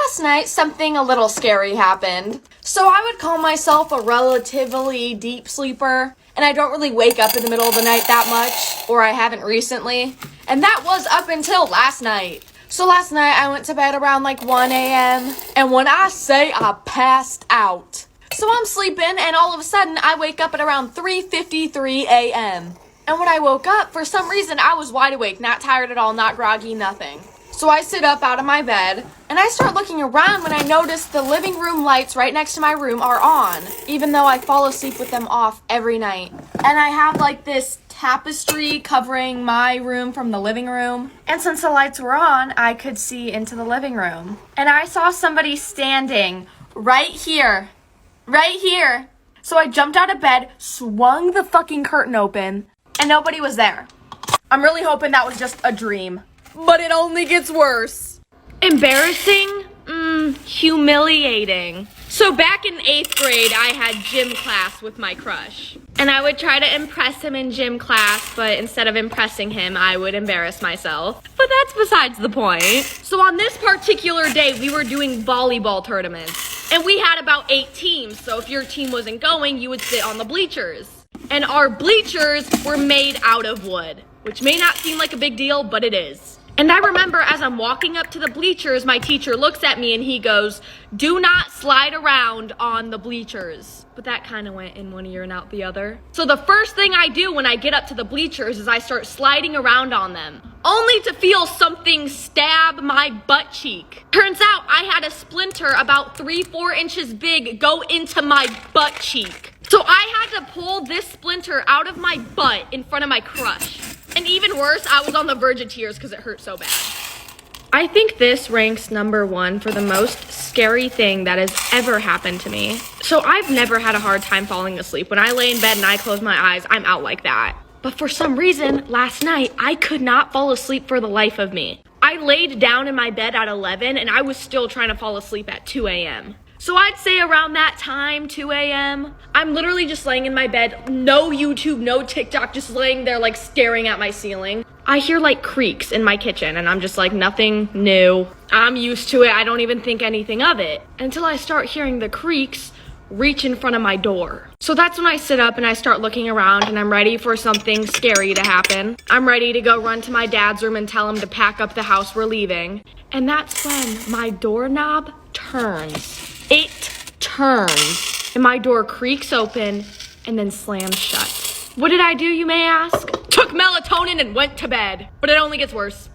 last night, something a little scary happened. So I would call myself a relatively deep sleeper, and I don't really wake up in the middle of the night that much, or I haven't recently. And that was up until last night. So last night I went to bed around like 1 a.m. And when I say I passed out. So I'm sleeping and all of a sudden I wake up at around 3:53 a.m. And when I woke up, for some reason I was wide awake, not tired at all, not groggy, nothing. So I sit up out of my bed and I start looking around when I notice the living room lights right next to my room are on, even though I fall asleep with them off every night. And I have like this tapestry covering my room from the living room. And since the lights were on, I could see into the living room. And I saw somebody standing right here. Right here. So I jumped out of bed, swung the fucking curtain open, and nobody was there. I'm really hoping that was just a dream. But it only gets worse. Embarrassing? Humiliating. So back in 8th grade, I had gym class with my crush. And I would try to impress him in gym class, but instead of impressing him, I would embarrass myself. But that's besides the point. So on this particular day, we were doing volleyball tournaments. And we had about 8 teams, so if your team wasn't going, you would sit on the bleachers. And our bleachers were made out of wood, which may not seem like a big deal, but it is. And I remember as I'm walking up to the bleachers, my teacher looks at me and he goes, "Do not slide around on the bleachers." But that kind of went in one ear and out the other. So the first thing I do when I get up to the bleachers is I start sliding around on them, only to feel something stab my butt cheek. Turns out I had a splinter about 3-4 inches big go into my butt cheek. So I had to pull this splinter out of my butt in front of my crush. And even worse, I was on the verge of tears because it hurt so bad. I think this ranks number 1 for the most scary thing that has ever happened to me. So I've never had a hard time falling asleep. When I lay in bed and I close my eyes, I'm out like that. But for some reason, last night, I could not fall asleep for the life of me. I laid down in my bed at 11 and I was still trying to fall asleep at 2 a.m. So I'd say around that time, 2 a.m., I'm literally just laying in my bed, no YouTube, no TikTok, just laying there like staring at my ceiling. I hear like creaks in my kitchen and I'm just like, nothing new. I'm used to it. I don't even think anything of it until I start hearing the creaks reach in front of my door. So that's when I sit up and I start looking around and I'm ready for something scary to happen. I'm ready to go run to my dad's room and tell him to pack up the house we're leaving. And that's when my doorknob turns. It turns and my door creaks open and then slams shut. What did I do, you may ask? Took melatonin and went to bed, but it only gets worse.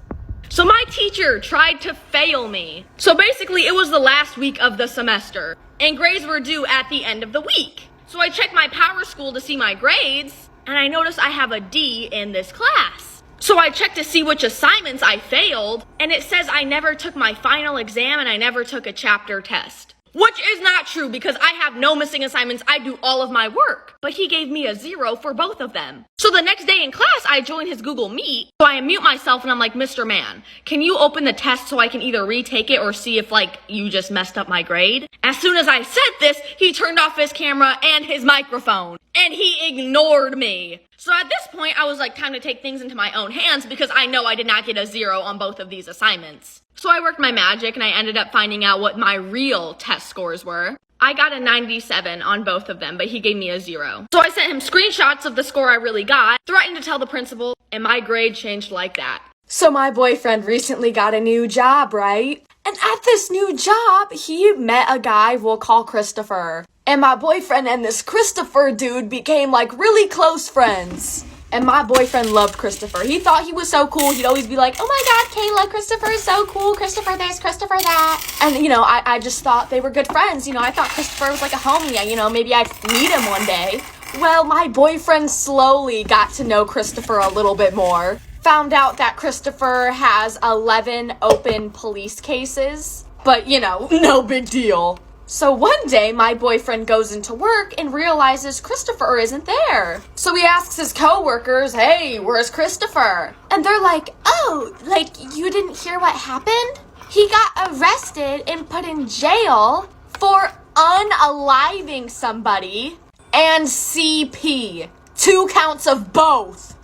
So my teacher tried to fail me. So basically it was the last week of the semester and grades were due at the end of the week. So I checked my power school to see my grades and I noticed I have a D in this class. So I checked to see which assignments I failed and it says I never took my final exam and I never took a chapter test. Which is not true because I have no missing assignments. I do all of my work. But he gave me a 0 for both of them. So the next day in class, I joined his Google Meet. So I unmute myself and I'm like, "Mr. Man, can you open the test so I can either retake it or see if like you just messed up my grade?" As soon as I said this, he turned off his camera and his microphone. And he ignored me. So at this point, I was like, time to take things into my own hands because I know I did not get a 0 on both of these assignments. So I worked my magic and I ended up finding out what my real test scores were. I got a 97 on both of them, but he gave me a 0. So I sent him screenshots of the score I really got, threatened to tell the principal, and my grade changed like that. So my boyfriend recently got a new job, right? And at this new job, he met a guy we'll call Christopher. And my boyfriend and this Christopher dude became like really close friends. And my boyfriend loved Christopher. He thought he was so cool. He'd always be like, "Oh my God, Kayla, Christopher is so cool. Christopher this, Christopher that." And, you know, I just thought they were good friends. You know, I thought Christopher was like a homie. You know, maybe I'd meet him one day. Well, my boyfriend slowly got to know Christopher a little bit more. Found out that Christopher has 11 open police cases. But, you know, no big deal. So one day, my boyfriend goes into work and realizes Christopher isn't there. So he asks his coworkers, "Hey, where's Christopher?" And they're like, "Oh, like, you didn't hear what happened? He got arrested and put in jail for unaliving somebody and CP. 2 counts of both."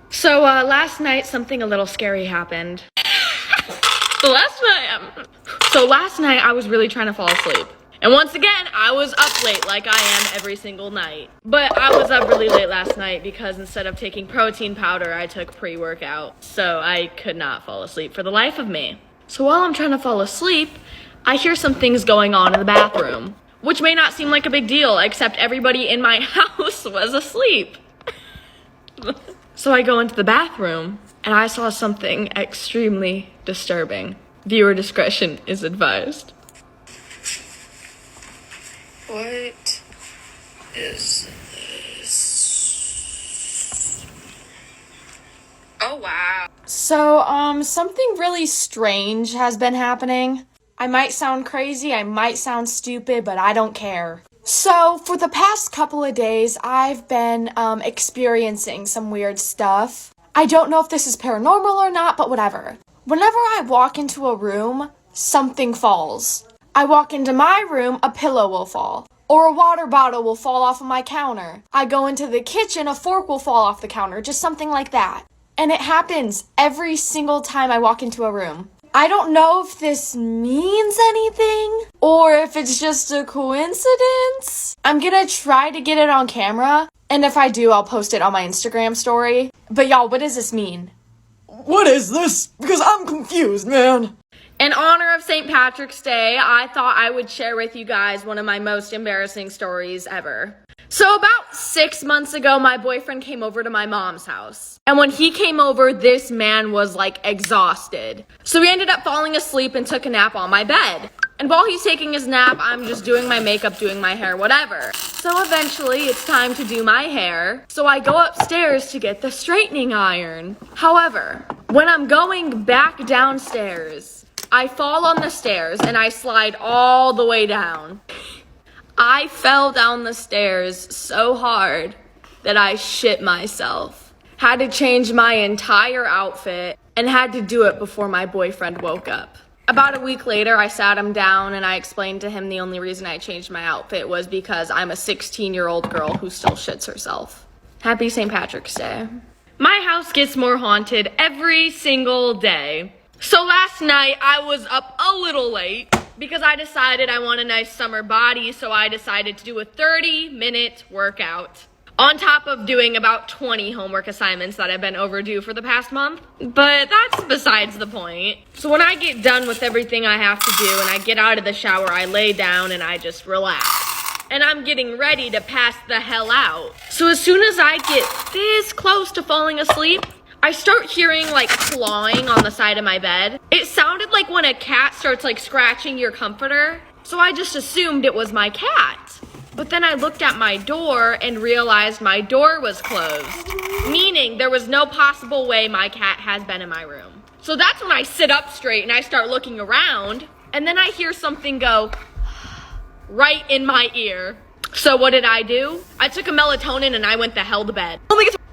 So last night, something a little scary happened. So last night I was really trying to fall asleep. And once again, I was up late like I am every single night. But I was up really late last night because instead of taking protein powder, I took pre-workout. So I could not fall asleep for the life of me. So while I'm trying to fall asleep, I hear some things going on in the bathroom, which may not seem like a big deal, except everybody in my house was asleep. So I go into the bathroom and I saw something extremely disturbing. Viewer discretion is advised. What is this? Oh, wow. So, something really strange has been happening. I might sound crazy, I might sound stupid, but I don't care. So, for the past couple of days, I've been, experiencing some weird stuff. I don't know if this is paranormal or not, but whatever. Whenever I walk into a room, something falls. I walk into my room, a pillow will fall. Or a water bottle will fall off of my counter. I go into the kitchen, a fork will fall off the counter, just something like that. And it happens every single time I walk into a room. I don't know if this means anything or if it's just a coincidence. I'm gonna try to get it on camera, and if I do, I'll post it on my Instagram story. But y'all, what does this mean? What is this? Because I'm confused, man. In honor of St. Patrick's Day, I thought I would share with you guys one of my most embarrassing stories ever. So about 6 months ago, my boyfriend came over to my mom's house. And when he came over, this man was like exhausted. So he ended up falling asleep and took a nap on my bed. And while he's taking his nap, I'm just doing my makeup, doing my hair, whatever. So eventually, it's time to do my hair. So I go upstairs to get the straightening iron. However, when I'm going back downstairs, I fall on the stairs and I slide all the way down. I fell down the stairs so hard that I shit myself. Had to change my entire outfit and had to do it before my boyfriend woke up. About a week later, I sat him down and I explained to him the only reason I changed my outfit was because I'm a 16-year-old girl who still shits herself. Happy St. Patrick's Day. My house gets more haunted every single day. So last night, I was up a little late because I decided I want a nice summer body, so I decided to do a 30-minute workout on top of doing about 20 homework assignments that have been overdue for the past month. But that's besides the point. So when I get done with everything I have to do and I get out of the shower, I lay down and I just relax. And I'm getting ready to pass the hell out. So as soon as I get this close to falling asleep, I start hearing like clawing on the side of my bed. It sounded like when a cat starts like scratching your comforter. So I just assumed it was my cat. But then I looked at my door and realized my door was closed. Meaning there was no possible way my cat has been in my room. So that's when I sit up straight and I start looking around. And then I hear something go right in my ear. So what did I do? I took a melatonin and I went the hell to bed.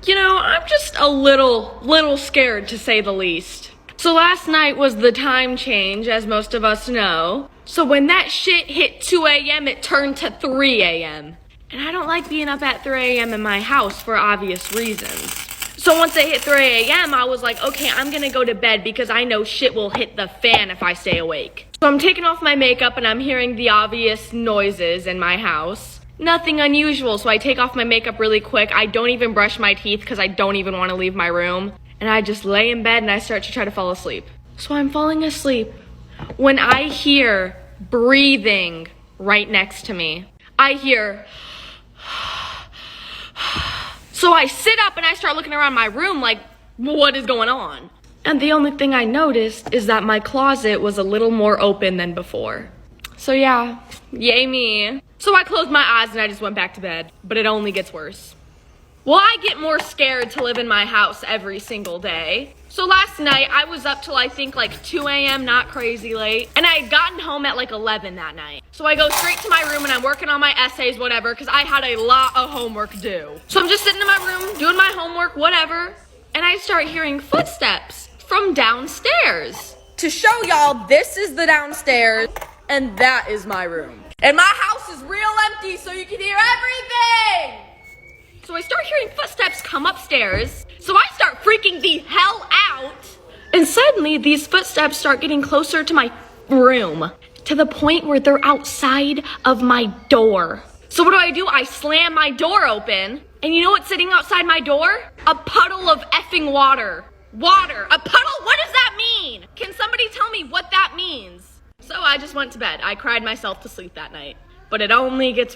You know, I'm just a little scared to say the least. So last night was the time change, as most of us know. So when that shit hit 2 a.m., it turned to 3 a.m. And I don't like being up at 3 a.m. in my house for obvious reasons. So once it hit 3 a.m., I was like, okay, I'm gonna go to bed because I know shit will hit the fan if I stay awake. So I'm taking off my makeup and I'm hearing the obvious noises in my house. Nothing unusual, so I take off my makeup really quick. I don't even brush my teeth because I don't even want to leave my room. And I just lay in bed and I start to try to fall asleep. So I'm falling asleep when I hear breathing right next to me. I hear... So I sit up and I start looking around my room like, what is going on? And the only thing I noticed is that my closet was a little more open than before. So yeah, yay me. So I closed my eyes and I just went back to bed, but it only gets worse. Well, I get more scared to live in my house every single day. So last night I was up till I think like 2 a.m., not crazy late. And I had gotten home at like 11 that night. So I go straight to my room and I'm working on my essays, whatever, because I had a lot of homework due. So I'm just sitting in my room, doing my homework, whatever. And I start hearing footsteps from downstairs. To show y'all, this is the downstairs and that is my room. And my house is real empty, so you can hear everything! So I start hearing footsteps come upstairs. So I start freaking the hell out. And suddenly, these footsteps start getting closer to my room, to the point where they're outside of my door. So what do? I slam my door open, and you know what's sitting outside my door? A puddle of effing water. Water, a puddle, what does that mean? Can somebody tell me what that means? So I just went to bed. I cried myself to sleep that night, but it only gets